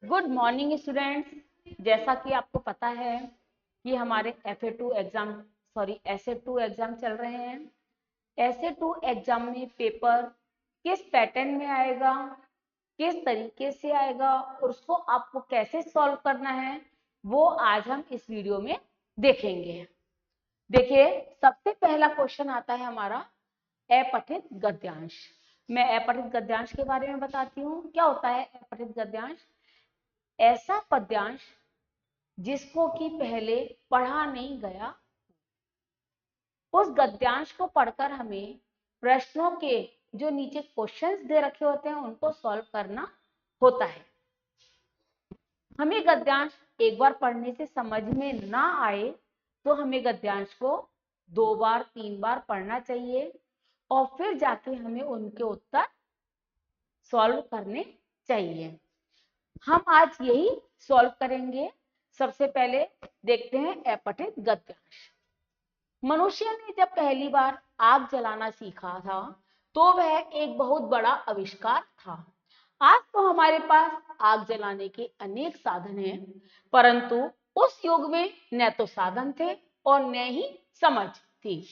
Good morning students. जैसा कि आपको पता है कि हमारे FA2 एग्जाम चल रहे हैं। SA2 एग्जाम में पेपर किस पैटर्न में आएगा, किस तरीके से आएगा और उसको आपको कैसे सॉल्व करना है, वो आज हम इस वीडियो में देखेंगे। देखिए, सबसे पहला क्वेश्चन आता है हमारा अपठित गद्यांश। मैं अपठित गद्यांश के बारे में बताती हूँ। क्या होता है अपठित गद्यांश? ऐसा पद्यांश जिसको कि पहले पढ़ा नहीं गया, उस गद्यांश को पढ़कर हमें प्रश्नों के जो नीचे क्वेश्चंस दे रखे होते हैं उनको सॉल्व करना होता है। हमें गद्यांश एक बार पढ़ने से समझ में ना आए तो हमें गद्यांश को 2 बार 3 बार पढ़ना चाहिए और फिर जाके हमें उनके उत्तर सॉल्व करने चाहिए। हम आज यही सॉल्व करेंगे। सबसे पहले देखते हैं अपठित गद्यांश। मनुष्य ने जब पहली बार आग जलाना सीखा था तो वह एक बहुत बड़ा आविष्कार था। आज तो हमारे पास आग जलाने के अनेक साधन हैं, परंतु उस युग में न तो साधन थे और न ही समझ थी।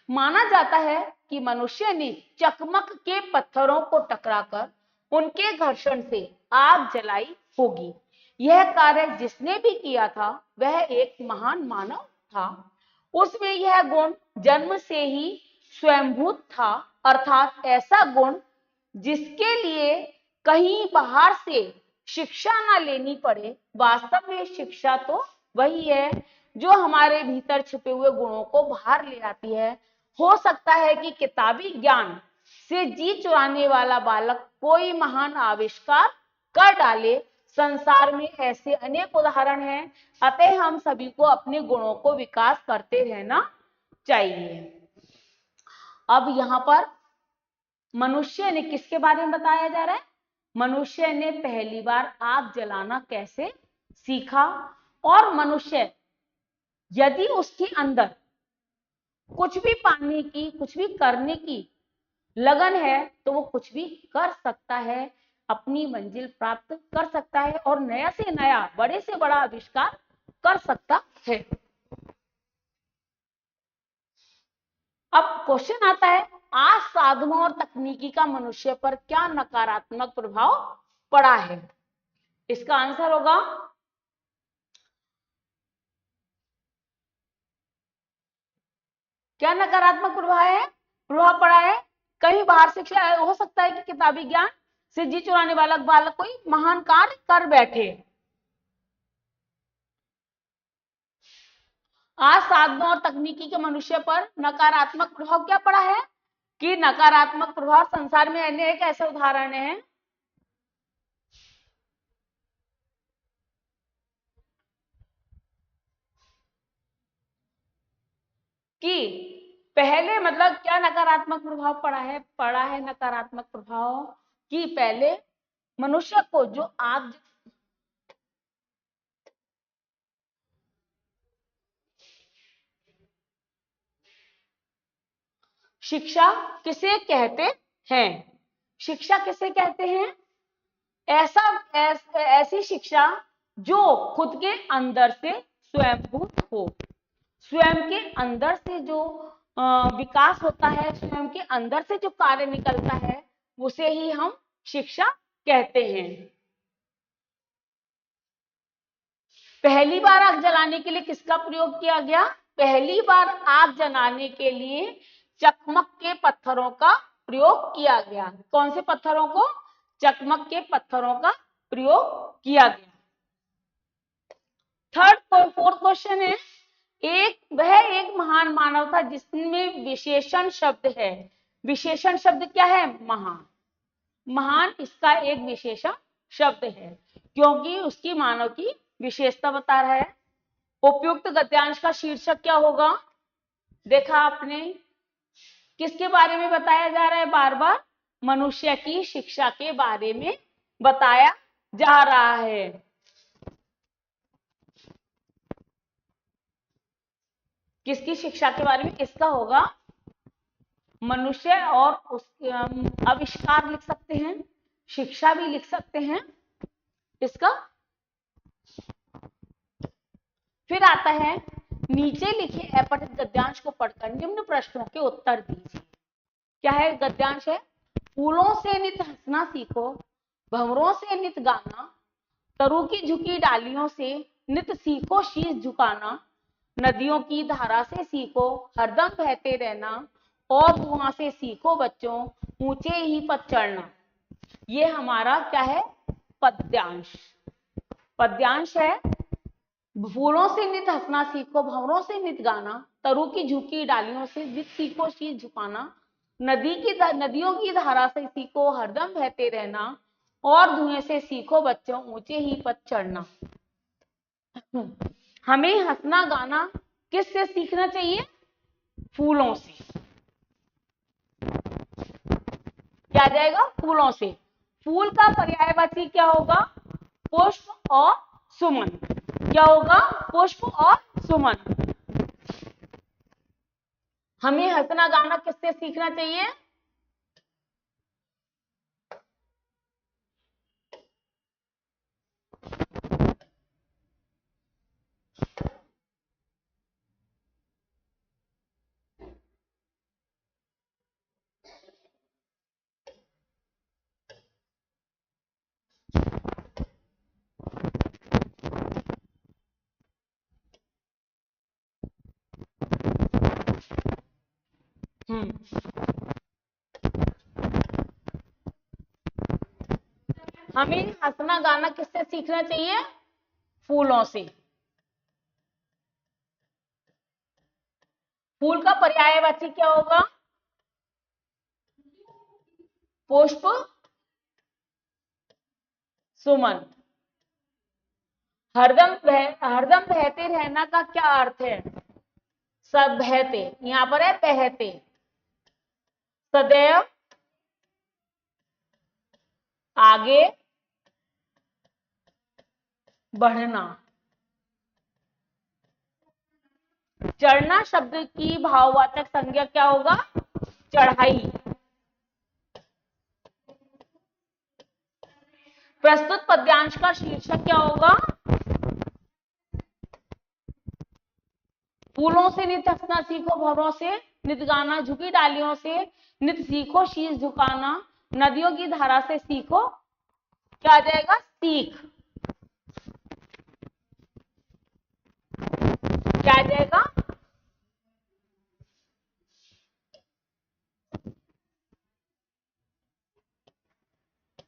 माना जाता है कि मनुष्य ने चकमक के पत्थरों को टकराकर उनके घर्षण से आग जलाई होगी। यह कार्य जिसने भी किया था वह एक महान मानव था। उसमें यह गुण जन्म से ही स्वयंभूत था, अर्थात ऐसा गुण जिसके लिए कहीं बाहर से शिक्षा ना लेनी पड़े। वास्तव में शिक्षा तो वही है जो हमारे भीतर छिपे हुए गुणों को बाहर ले आती है। हो सकता है कि किताबी ज्ञान से जी चुराने वाला बालक कोई महान आविष्कार कर डाले। संसार में ऐसे अनेक उदाहरण हैं, अतः हम सभी को अपने गुणों को विकास करते रहना चाहिए। अब यहाँ पर मनुष्य ने किसके बारे में बताया जा रहा है? मनुष्य ने पहली बार आग जलाना कैसे सीखा और मनुष्य यदि उसके अंदर कुछ भी पाने की, कुछ भी करने की लगन है तो वो कुछ भी कर सकता है, अपनी मंजिल प्राप्त कर सकता है और नया से नया, बड़े से बड़ा आविष्कार कर सकता है। अब क्वेश्चन आता है, आज साधनों और तकनीकी का मनुष्य पर क्या नकारात्मक प्रभाव पड़ा है? इसका आंसर होगा क्या नकारात्मक प्रभाव पड़ा है? कहीं बाहर शिक्षा हो सकता है कि किताबी ज्ञान से जी चुराने वाला बालक कोई महान कार्य कर बैठे। आज साधनों और तकनीकी के मनुष्य पर नकारात्मक प्रभाव क्या पड़ा है? कि नकारात्मक प्रभाव संसार में अनेक ऐसे उदाहरण हैं कि पहले, मतलब क्या नकारात्मक प्रभाव पड़ा है नकारात्मक प्रभाव कि पहले मनुष्य को जो आग, शिक्षा किसे कहते हैं? शिक्षा किसे कहते हैं? ऐसी शिक्षा जो खुद के अंदर से स्वयंभूत हो, स्वयं के अंदर से जो विकास होता है, स्वयं के अंदर से जो कार्य निकलता है उसे ही हम शिक्षा कहते हैं। पहली बार आग जलाने के लिए किसका प्रयोग किया गया? पहली बार आग जलाने के लिए चकमक के पत्थरों का प्रयोग किया गया। कौन से पत्थरों को? चकमक के पत्थरों का प्रयोग किया गया। फोर्थ क्वेश्चन है, वह एक महान मानव था जिसमें विशेषण शब्द है। विशेषण शब्द क्या है? महान। महान इसका एक विशेषण शब्द है क्योंकि उसकी मानव की विशेषता बता रहा है। उपयुक्त गद्यांश का शीर्षक क्या होगा? देखा आपने, किसके बारे में बताया जा रहा है? बार बार मनुष्य की शिक्षा के बारे में बताया जा रहा है। किसकी शिक्षा के बारे में? किसका होगा? मनुष्य और उसके आविष्कार लिख सकते हैं, शिक्षा भी लिख सकते हैं। इसका फिर आता है नीचे लिखे अपठित गद्यांश को पढ़कर निम्न प्रश्नों के उत्तर दीजिए। क्या है गद्यांश? है फूलों से नित हंसना सीखो, भंवरों से नित गाना, तरु की झुकी डालियों से नित सीखो शीश झुकाना, नदियों की धारा से सीखो हरदम बहते रहना, और धुआं से सीखो बच्चों ऊंचे ही पद चढ़ना। ये हमारा क्या है? पद्यांश। पद्यांश है फूलों से नित हंसना सीखो, भंवरों से नित गाना, तरु की झुकी डालियों से नित सीखो शीश झुकाना, नदियों की धारा से सीखो हरदम बहते रहना, और धुएं से सीखो बच्चों ऊंचे ही पद चढ़ना। हमें हंसना गाना किससे सीखना चाहिए? फूलों से। क्या आ जाएगा? फूलों से। फूल का पर्यायवाची क्या होगा? पुष्प और सुमन। क्या होगा? पुष्प और सुमन। हमें हंसना गाना किससे सीखना चाहिए? हमें हंसना गाना किससे सीखना चाहिए? फूलों से। फूल का पर्यायवाची क्या होगा? पुष्प सुमन। हरदम बहते रहना का क्या अर्थ है? सब बहते, यहां पर है बहते। सदैव आगे बढ़ना। चढ़ना शब्द की भाववाचक संज्ञा क्या होगा? चढ़ाई। प्रस्तुत पद्यांश का शीर्षक क्या होगा? फूलों से नित हंसना सीखो, भंवरों से नित गाना, झुकी डालियों से नित सीखो शीश झुकाना, नदियों की धारा से सीखो। क्या आ जाएगा? सीख। क्या आ जाएगा?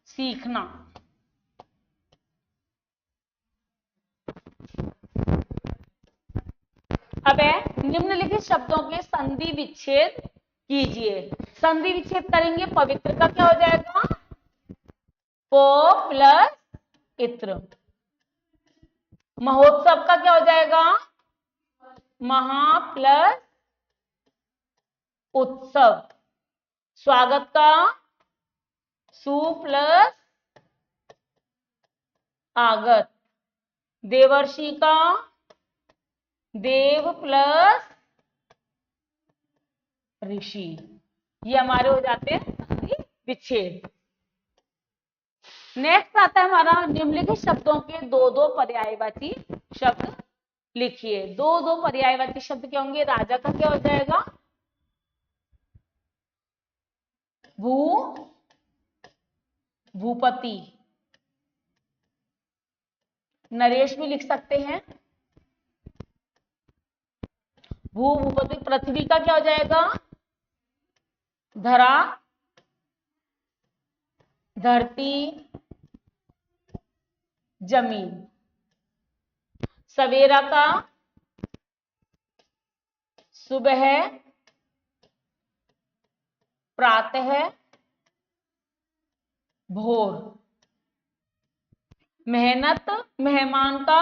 सीखना। अब है निम्नलिखित शब्दों के संधि विच्छेद कीजिए। संधि विच्छेद करेंगे, पवित्र का क्या हो जाएगा? पो प्लस इत्र। महोत्सव का क्या हो जाएगा? महा प्लस उत्सव। स्वागत का सु प्लस आगत। देवर्षि का देव प्लस ऋषि। ये हमारे हो जाते हैं संधि विच्छेद। नेक्स्ट आता है हमारा निम्नलिखित शब्दों के दो दो पर्यायवाची शब्द लिखिए। दो दो पर्यायवाची शब्द क्या होंगे? राजा का क्या हो जाएगा? भू भूपति। नरेश भी लिख सकते हैं। भू भूपति। पृथ्वी का क्या हो जाएगा? धरा धरती जमीन। सवेरा का सुबह प्रातः भोर। मेहनत मेहमान का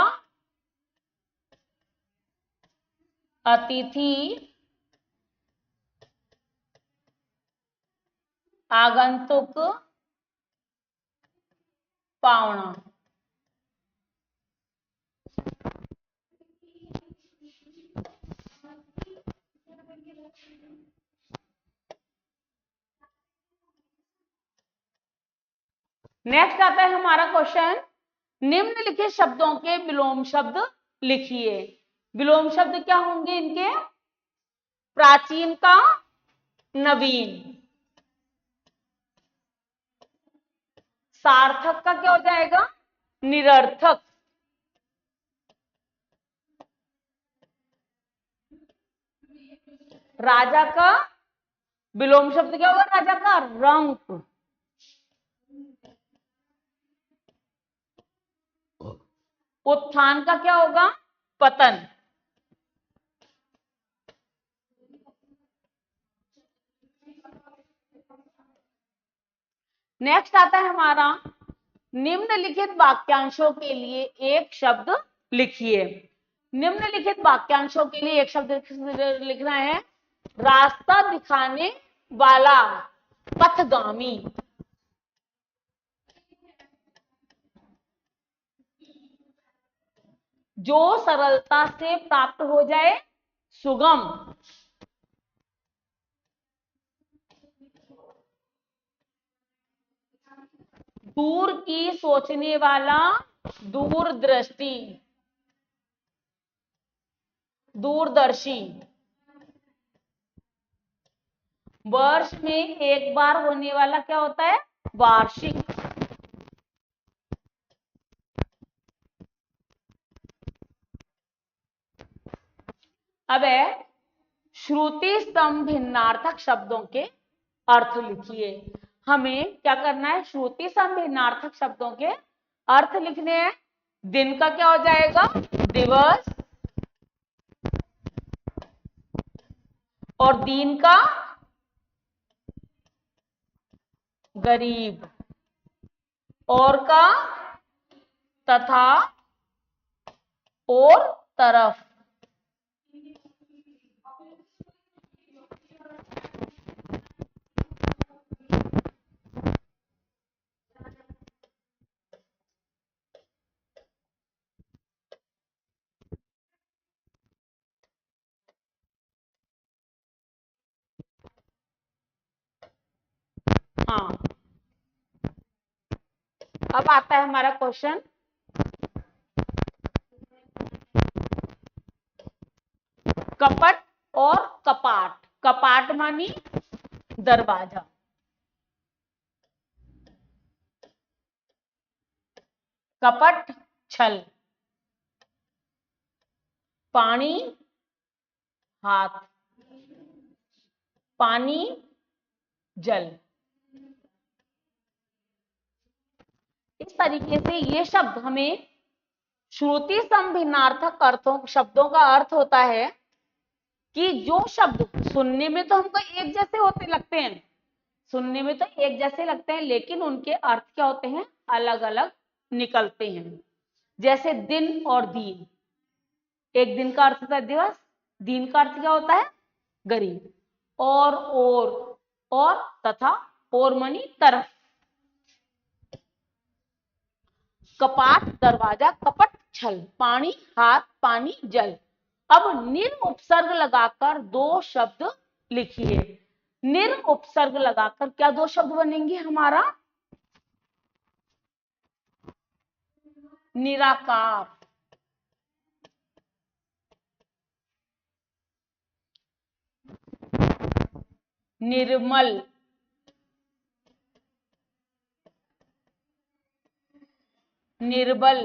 अतिथि आगंतुक पावना। नेक्स्ट आता है हमारा क्वेश्चन, निम्नलिखित शब्दों के विलोम शब्द लिखिए। विलोम शब्द क्या होंगे इनके? प्राचीन का नवीन। सार्थक का क्या हो जाएगा? निरर्थक। राजा का विलोम शब्द क्या होगा? राजा का रंक। उत्थान का क्या होगा? पतन। नेक्स्ट आता है हमारा, निम्नलिखित वाक्यांशों के लिए एक शब्द लिखिए। निम्नलिखित वाक्यांशों के लिए एक शब्द लिखना है। रास्ता दिखाने वाला, पथगामी। जो सरलता से प्राप्त हो जाए, सुगम। दूर की सोचने वाला, दूरदृष्टि, दूरदर्शी। वर्ष में एक बार होने वाला क्या होता है? वार्षिक। अब है श्रुति स्तंभ भिन्नार्थक शब्दों के अर्थ लिखिए। हमें क्या करना है? श्रुति स्तंभ भिन्नार्थक शब्दों के अर्थ लिखने हैं। दिन का क्या हो जाएगा? दिवस। और दीन का गरीब। और का तथा और तरफ। हाँ, अब आता है हमारा क्वेश्चन। कपट और कपाट। कपाट मानी दरवाजा। कपट छल। पानी हाथ। पानी जल। इस तरीके से ये शब्द हमें श्रुति संभिन्नार्थक अर्थों शब्दों का अर्थ होता है कि जो शब्द सुनने में तो हमको एक जैसे होते लगते हैं, सुनने में तो एक जैसे लगते हैं, लेकिन उनके अर्थ क्या होते हैं? अलग अलग निकलते हैं। जैसे दिन और दीन। एक दिन का अर्थ होता है दिवस, दीन का अर्थ क्या होता है? गरीब। और तथा, और मनी तरफ। कपाट दरवाजा, कपट छल, पानी हाथ, पानी जल। अब निर उपसर्ग लगाकर दो शब्द लिखिए। निर उपसर्ग लगाकर क्या दो शब्द बनेंगे हमारा? निराकार। निर्मल। निर्बल।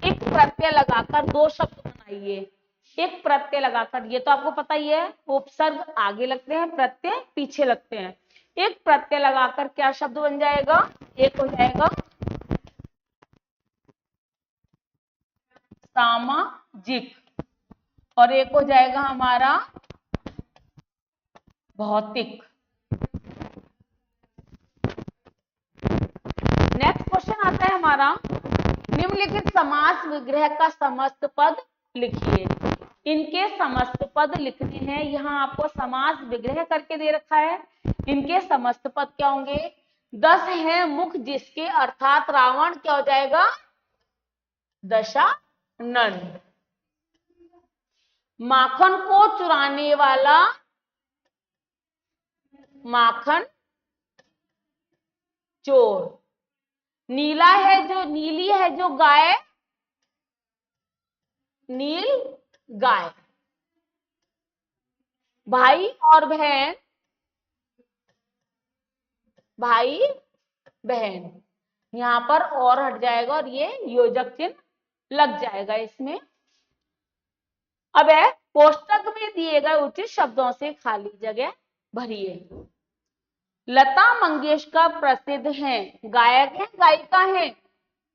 एक प्रत्यय लगाकर दो शब्द बनाइए। एक प्रत्यय लगाकर, ये तो आपको पता ही है, उपसर्ग आगे लगते हैं, प्रत्यय पीछे लगते हैं। एक प्रत्यय लगाकर क्या शब्द बन जाएगा? एक हो जाएगा सामाजिक, और एक हो जाएगा हमारा भौतिक। नेक्स्ट क्वेश्चन आता है हमारा, निम्नलिखित समास विग्रह का समस्त पद लिखिए। इनके समस्त पद लिखने हैं। यहाँ आपको समास विग्रह करके दे रखा है। इनके समस्त पद क्या होंगे? 10 है मुख जिसके, अर्थात रावण क्या हो जाएगा? दशानन। माखन को चुराने वाला, माखन चोर। नीला है जो, नीली है जो गाय, नील गाय। भाई और बहन, भाई बहन, यहां पर और हट जाएगा और ये योजक चिन्ह लग जाएगा इसमें। अब है कोष्टक में दिए गए उचित शब्दों से खाली जगह भरिए। लता मंगेशकर प्रसिद्ध हैं, गायक है गायिका है,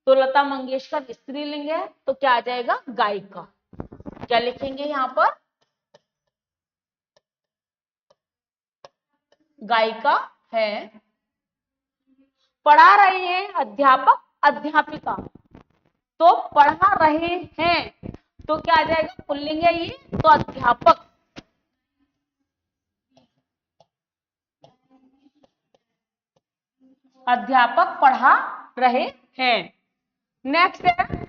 तो लता मंगेशकर स्त्रीलिंग है तो क्या आ जाएगा गायिका। क्या लिखेंगे यहां पर, गायिका है। पढ़ा रहे हैं अध्यापक अध्यापिका, तो पढ़ा रहे हैं तो क्या आ जाएगा पुल्लिंग है ये, तो अध्यापक। अध्यापक पढ़ा रहे हैं। नेक्स्ट है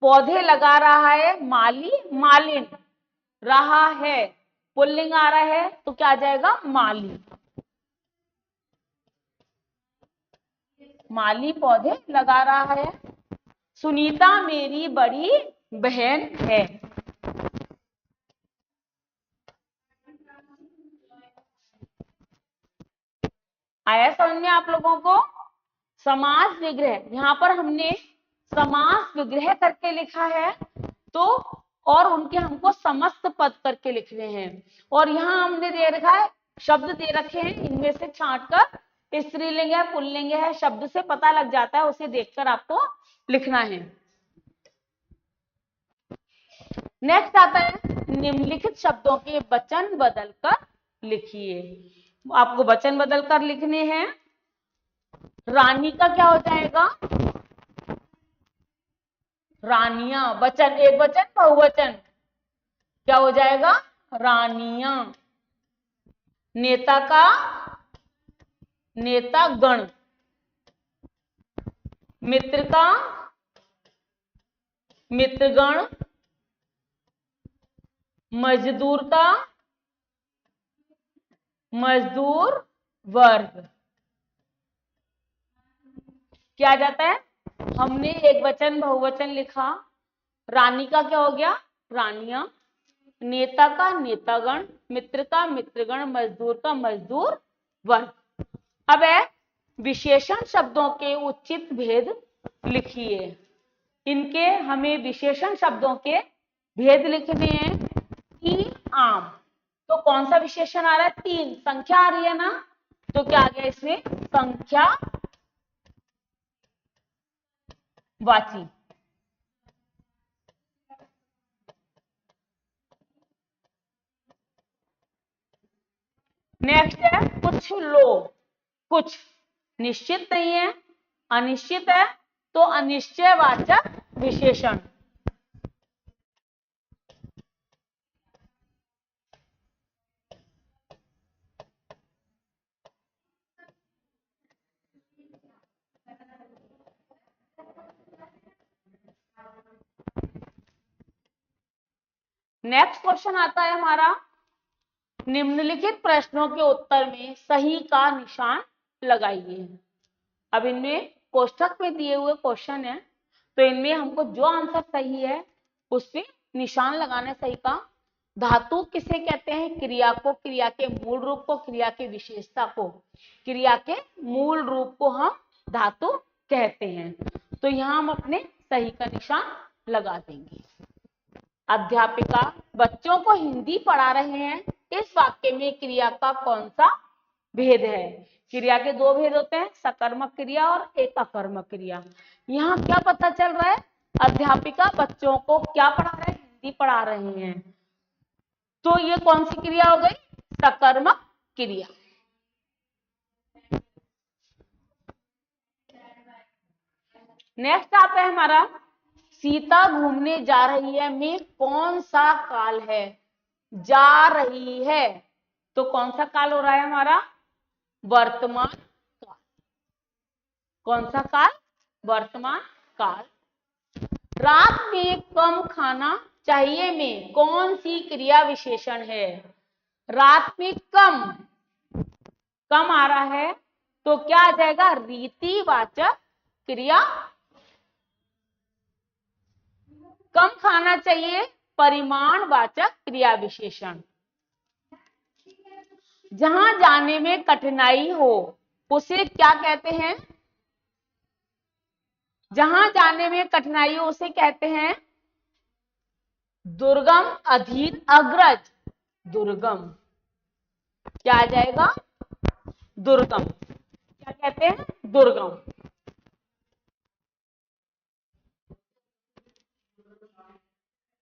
पौधे लगा रहा है माली मालिन, रहा है पुल्लिंग आ रहा है तो क्या आ जाएगा माली। माली पौधे लगा रहा है। सुनीता मेरी बड़ी बहन है। आया समझ में आप लोगों को। समास विग्रह, यहां पर हमने समास विग्रह करके लिखा है, तो और उनके हमको समस्त पद करके लिखने हैं। और यहां हमने दे रखा है, शब्द दे रखे हैं, इनमें से छांटकर स्त्रीलिंग है पुल्लिंग है, शब्द से पता लग जाता है, उसे देखकर आपको लिखना है। नेक्स्ट आता है निम्नलिखित शब्दों के वचन बदलकर लिखिए। आपको वचन बदलकर लिखने हैं। रानी का क्या हो जाएगा, रानियां। वचन एक वचन बहुवचन, क्या हो जाएगा रानियां। नेता का नेतागण। मित्र का मित्रगण। मजदूर का मजदूर वर्ग। क्या आ जाता है, हमने एक वचन बहुवचन लिखा। रानी का क्या हो गया रानियां, नेता का नेतागण, मित्र का मित्रगण, मजदूर का मजदूर वर्ग। अब है विशेषण शब्दों के उचित भेद लिखिए। इनके हमें विशेषण शब्दों के भेद लिखने हैं। तीन आम, तो कौन सा विशेषण आ रहा है, तीन संख्या आ रही है ना, तो क्या आ गया इसमें संख्या वाची। नेक्स्ट है कुछ लोग, कुछ निश्चित नहीं है अनिश्चित है, तो अनिश्चयवाचक विशेषण। नेक्स्ट क्वेश्चन आता है हमारा, निम्नलिखित प्रश्नों के उत्तर में सही का निशान लगाइए। अब इनमें कोष्ठक में दिए हुए क्वेश्चन है, तो इनमें हमको जो आंसर सही है उस पे निशान लगाना सही का। धातु किसे कहते हैं, क्रिया को, क्रिया के मूल रूप को, क्रिया की विशेषता को, क्रिया के मूल रूप को हम धातु कहते हैं। तो यहां हम अपने सही का निशान लगा देंगे। अध्यापिका बच्चों को हिंदी पढ़ा रहे हैं, इस वाक्य में क्रिया का कौन सा भेद है। क्रिया के दो भेद होते हैं, सकर्मक क्रिया और एक अकर्मक क्रिया। यहाँ क्या पता चल रहा है, अध्यापिका बच्चों को क्या पढ़ा रहे हैं, हिंदी पढ़ा रहे हैं, तो ये कौन सी क्रिया हो गई, सकर्मक क्रिया। नेक्स्ट आता है हमारा, सीता घूमने जा रही है में कौन सा काल है, जा रही है, तो कौन सा काल हो रहा है हमारा, वर्तमान काल। कौन सा काल, वर्तमान काल। रात में कम खाना चाहिए में कौन सी क्रिया विशेषण है, रात में कम, कम आ रहा है तो क्या आ जाएगा रीतिवाचक क्रिया कम खाना चाहिए, परिमाणवाचक क्रिया विशेषण। जहां जाने में कठिनाई हो उसे क्या कहते हैं? जहां जाने में कठिनाई हो उसे कहते हैं दुर्गम, अधीर, अग्रज। दुर्गम, क्या आ जाएगा? दुर्गम। क्या कहते हैं? दुर्गम।